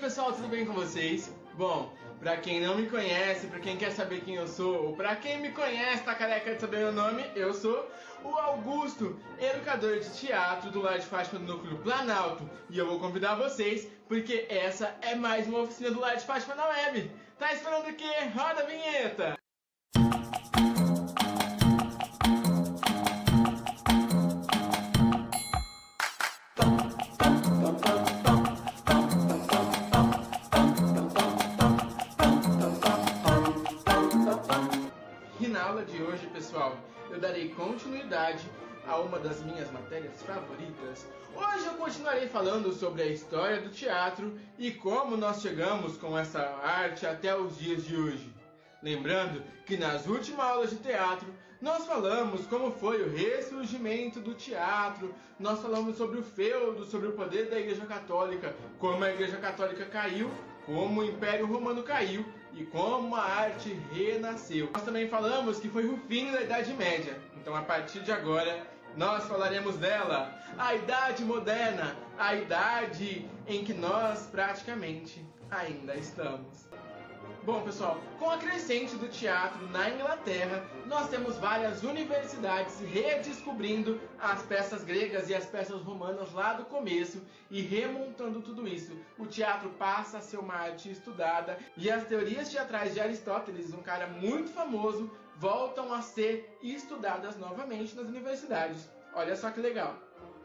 pessoal, tudo bem com vocês? Bom, pra quem não me conhece, pra quem quer saber quem eu sou, ou pra quem me conhece, tá careca de saber meu nome, eu sou o Augusto, educador de teatro do Lar de Fátima do Núcleo Planalto. E eu vou convidar vocês, porque essa é mais uma oficina do Lar de Fátima na web. Tá esperando o quê? Roda a vinheta! E na aula de hoje, pessoal, eu darei continuidade a uma das minhas matérias favoritas. Hoje eu continuarei falando sobre a história do teatro e como nós chegamos com essa arte até os dias de hoje. Lembrando que nas últimas aulas de teatro nós falamos como foi o ressurgimento do teatro, nós falamos sobre o feudo, sobre o poder da Igreja Católica, como a Igreja Católica caiu, como o Império Romano caiu e como a arte renasceu. Nós também falamos que foi o fim da Idade Média, então a partir de agora nós falaremos dela, a Idade Moderna, a idade em que nós praticamente ainda estamos. Bom, pessoal, com a crescente do teatro na Inglaterra, nós temos várias universidades redescobrindo as peças gregas e as peças romanas lá do começo e remontando tudo isso. O teatro passa a ser uma arte estudada e as teorias teatrais de Aristóteles, um cara muito famoso, voltam a ser estudadas novamente nas universidades. Olha só que legal!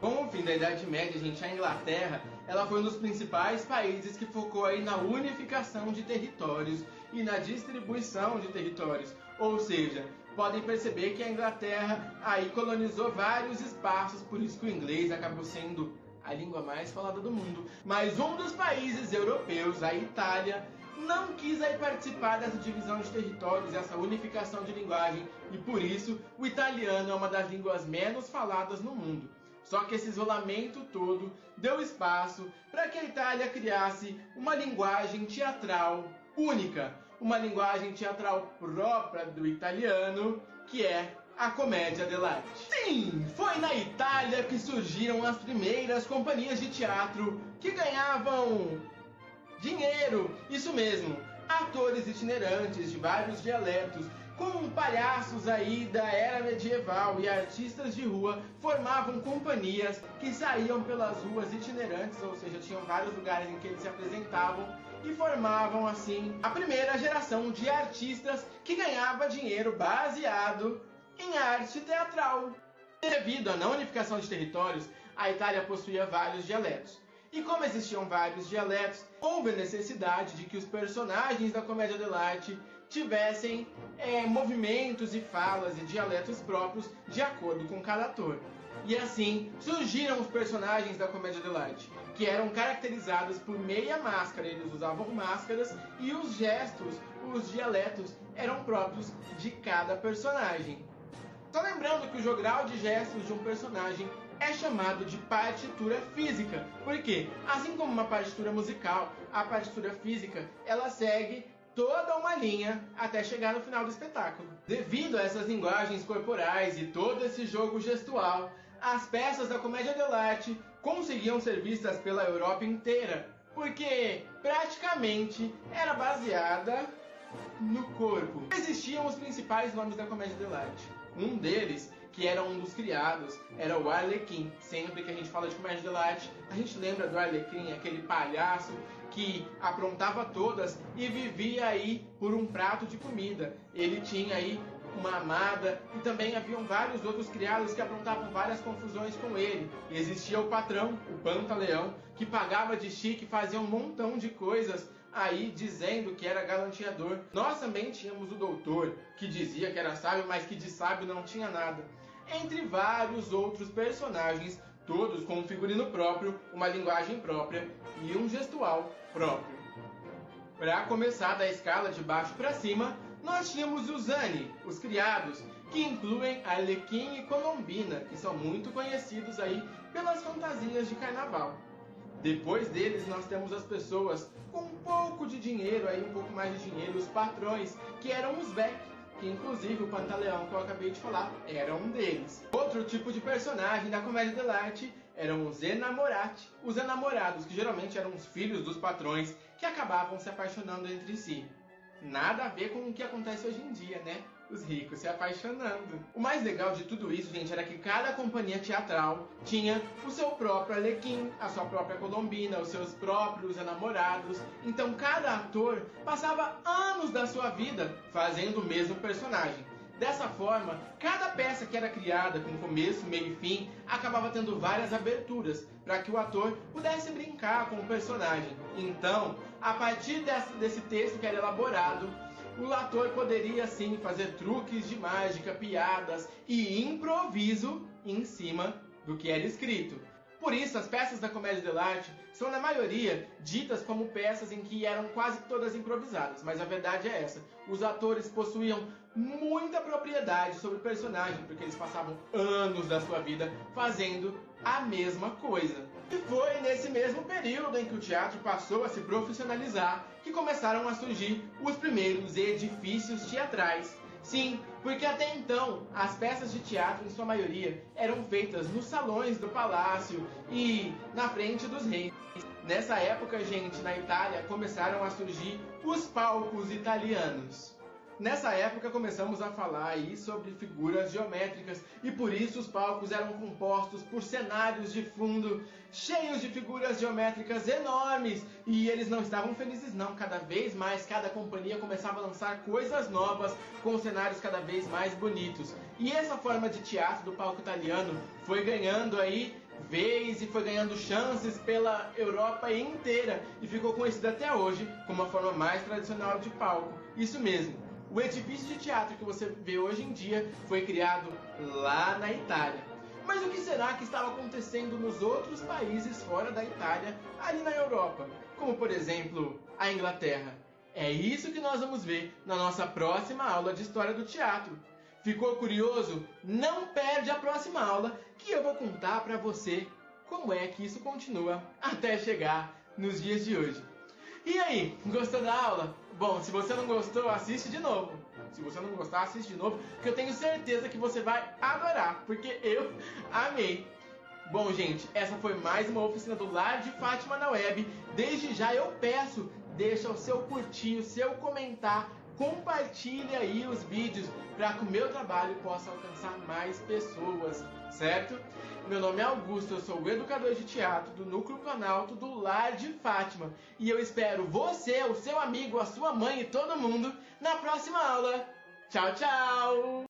Com o fim da Idade Média, gente, a Inglaterra, ela foi um dos principais países que focou aí na unificação de territórios e na distribuição de territórios. Ou seja, podem perceber que a Inglaterra aí colonizou vários espaços, por isso que o inglês acabou sendo a língua mais falada do mundo. Mas um dos países europeus, a Itália, não quis aí participar dessa divisão de territórios, essa unificação de linguagem, e por isso o italiano é uma das línguas menos faladas no mundo. Só que esse isolamento todo deu espaço para que a Itália criasse uma linguagem teatral única, uma linguagem teatral própria do italiano, que é a comédia dell'arte. Sim, foi na Itália que surgiram as primeiras companhias de teatro que ganhavam dinheiro, isso mesmo, atores itinerantes de vários dialetos, com palhaços aí da era medieval e artistas de rua formavam companhias que saíam pelas ruas itinerantes, ou seja, tinham vários lugares em que eles se apresentavam e formavam assim a primeira geração de artistas que ganhava dinheiro baseado em arte teatral. Devido à não unificação de territórios, a Itália possuía vários dialetos. E como existiam vários dialetos, houve necessidade de que os personagens da comédia dell'arte tivessem movimentos e falas e dialetos próprios de acordo com cada ator. E assim surgiram os personagens da comédia dell'arte, que eram caracterizados por meia máscara, eles usavam máscaras e os gestos, os dialetos eram próprios de cada personagem. Só lembrando que o jogral de gestos de um personagem é chamado de partitura física, porque assim como uma partitura musical, a partitura física ela segue toda uma linha até chegar no final do espetáculo. Devido a essas linguagens corporais e todo esse jogo gestual, as peças da comédia dell'arte conseguiam ser vistas pela Europa inteira, porque praticamente era baseada no corpo. Existiam os principais nomes da comédia dell'arte. Um deles, que era um dos criados, era o Arlequim. Sempre que a gente fala de comédia dell'arte, a gente lembra do Arlequim, aquele palhaço que aprontava todas e vivia aí por um prato de comida. Ele tinha aí uma amada e também haviam vários outros criados que aprontavam várias confusões com ele. E existia o patrão, o Pantaleão, que pagava de chique e fazia um montão de coisas aí dizendo que era galanteador. Nós também tínhamos o doutor, que dizia que era sábio, mas que de sábio não tinha nada. Entre vários outros personagens, todos com um figurino próprio, uma linguagem própria e um gestual próprio. Para começar da escala de baixo para cima, nós tínhamos os Zani, os criados, que incluem Arlequim e Colombina, que são muito conhecidos aí pelas fantasias de carnaval. Depois deles nós temos as pessoas com um pouco de dinheiro, aí um pouco mais de dinheiro, os patrões, que eram os Beck, que inclusive o Pantaleão que eu acabei de falar era um deles. Outro tipo de personagem da comédia dell'arte eram os enamorati, os enamorados, que geralmente eram os filhos dos patrões que acabavam se apaixonando entre si. Nada a ver com o que acontece hoje em dia, né? Os ricos se apaixonando. O mais legal de tudo isso, gente, era que cada companhia teatral tinha o seu próprio Arlequim, a sua própria Colombina, os seus próprios enamorados. Então cada ator passava anos da sua vida fazendo o mesmo personagem. Dessa forma, cada peça que era criada com começo, meio e fim acabava tendo várias aberturas para que o ator pudesse brincar com o personagem. Então, a partir desse texto que era elaborado, o ator poderia sim fazer truques de mágica, piadas e improviso em cima do que era escrito. Por isso, as peças da comédia dell'arte são, na maioria, ditas como peças em que eram quase todas improvisadas. Mas a verdade é essa. Os atores possuíam muita propriedade sobre o personagem, porque eles passavam anos da sua vida fazendo a mesma coisa. E foi nesse mesmo período em que o teatro passou a se profissionalizar que começaram a surgir os primeiros edifícios teatrais. Sim, porque até então as peças de teatro, em sua maioria, eram feitas nos salões do palácio e na frente dos reis. Nessa época, gente, na Itália, começaram a surgir os palcos italianos. Nessa época começamos a falar aí sobre figuras geométricas e por isso os palcos eram compostos por cenários de fundo cheios de figuras geométricas enormes e eles não estavam felizes não, cada vez mais cada companhia começava a lançar coisas novas com cenários cada vez mais bonitos. E essa forma de teatro do palco italiano foi ganhando aí vez e foi ganhando chances pela Europa inteira e ficou conhecida até hoje como a forma mais tradicional de palco. Isso mesmo. O edifício de teatro que você vê hoje em dia foi criado lá na Itália. Mas o que será que estava acontecendo nos outros países fora da Itália, ali na Europa? Como, por exemplo, a Inglaterra. É isso que nós vamos ver na nossa próxima aula de História do Teatro. Ficou curioso? Não perde a próxima aula, que eu vou contar para você como é que isso continua até chegar nos dias de hoje. E aí, gostou da aula? Bom, se você não gostou, assiste de novo. Se você não gostar, assiste de novo, que eu tenho certeza que você vai adorar, porque eu amei. Bom, gente, essa foi mais uma oficina do Lar de Fátima na web. Desde já eu peço, deixa o seu curtir, o seu comentar, compartilhe aí os vídeos para que o meu trabalho possa alcançar mais pessoas, certo? Meu nome é Augusto, eu sou o educador de teatro do Núcleo Planalto do Lar de Fátima e eu espero você, o seu amigo, a sua mãe e todo mundo na próxima aula. Tchau, tchau!